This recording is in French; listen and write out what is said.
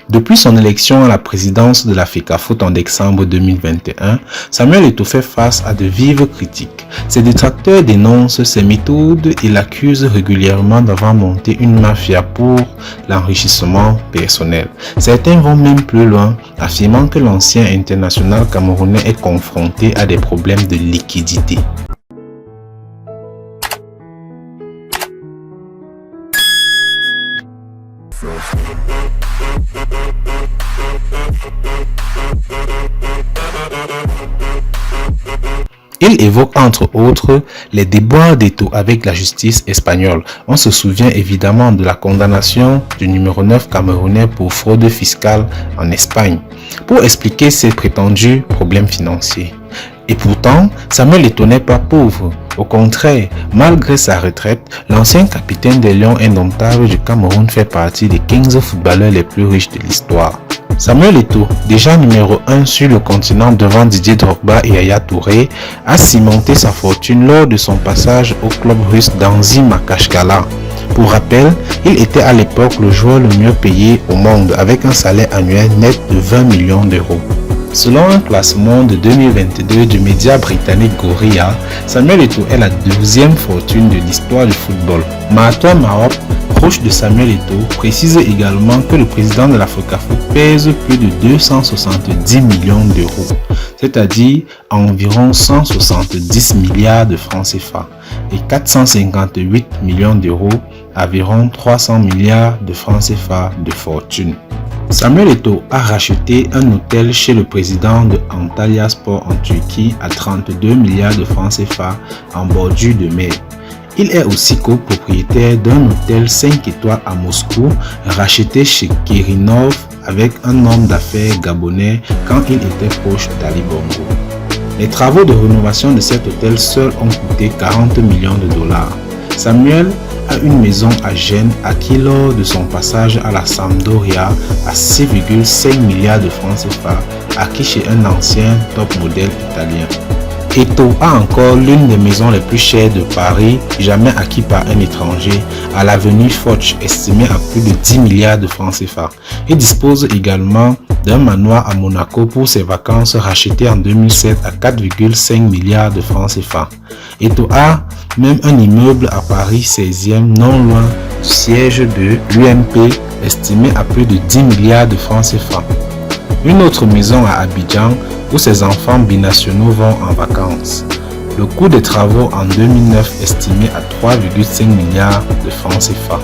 Depuis son élection à la présidence de la FECAFOOT en décembre 2021, Samuel Eto'o fait face à de vives critiques. Ses détracteurs dénoncent ses méthodes et l'accusent régulièrement d'avoir monté une mafia pour l'enrichissement personnel. Certains vont même plus loin, affirmant que l'ancien international camerounais est confronté à des problèmes de liquidité. Il évoque entre autres les déboires d'Eto'o avec la justice espagnole. On se souvient évidemment de la condamnation du numéro 9 camerounais pour fraude fiscale en Espagne, pour expliquer ses prétendus problèmes financiers. Et pourtant, Samuel Eto'o n'est pas pauvre. Au contraire, malgré sa retraite, l'ancien capitaine des Lions indomptables du Cameroun fait partie des 15 footballeurs les plus riches de l'histoire. Samuel Eto'o, déjà numéro 1 sur le continent devant Didier Drogba et Yaya Touré, a cimenté sa fortune lors de son passage au club russe d'Anzhi Makachkala. Pour rappel, il était à l'époque le joueur le mieux payé au monde avec un salaire annuel net de 20 millions d'euros. Selon un classement de 2022 du média britannique Gorilla, Samuel Eto'o est la 12e fortune de l'histoire du football. Mahato Maop, proche de Samuel Eto'o, précise également que le président de la FECAFOOT pèse plus de 270 millions d'euros, c'est-à-dire environ 170 milliards de francs CFA et 458 millions d'euros, environ 300 milliards de francs CFA de fortune. Samuel Eto'o a racheté un hôtel chez le président de Antalya Sport en Turquie à 32 milliards de francs CFA en bordure de mer. Il est aussi copropriétaire d'un hôtel 5 étoiles à Moscou, racheté chez Kirinov avec un homme d'affaires gabonais quand il était proche d'Ali Bongo. Les travaux de rénovation de cet hôtel seuls ont coûté 40 millions de dollars. Samuel a une maison à Gênes acquise lors de son passage à la Sampdoria à 6,5 milliards de francs CFA, acquis chez un ancien top modèle italien. Eto'o a encore l'une des maisons les plus chères de Paris, jamais acquis par un étranger, à l'avenue Foch, estimée à plus de 10 milliards de francs CFA. Il dispose également d'un manoir à Monaco pour ses vacances racheté en 2007 à 4,5 milliards de francs CFA. Eto'o a même un immeuble à Paris 16e, non loin du siège de l'UMP, estimé à plus de 10 milliards de francs CFA. Une autre maison à Abidjan où ses enfants binationaux vont en vacances. Le coût des travaux en 2009 estimé à 3,5 milliards de francs CFA.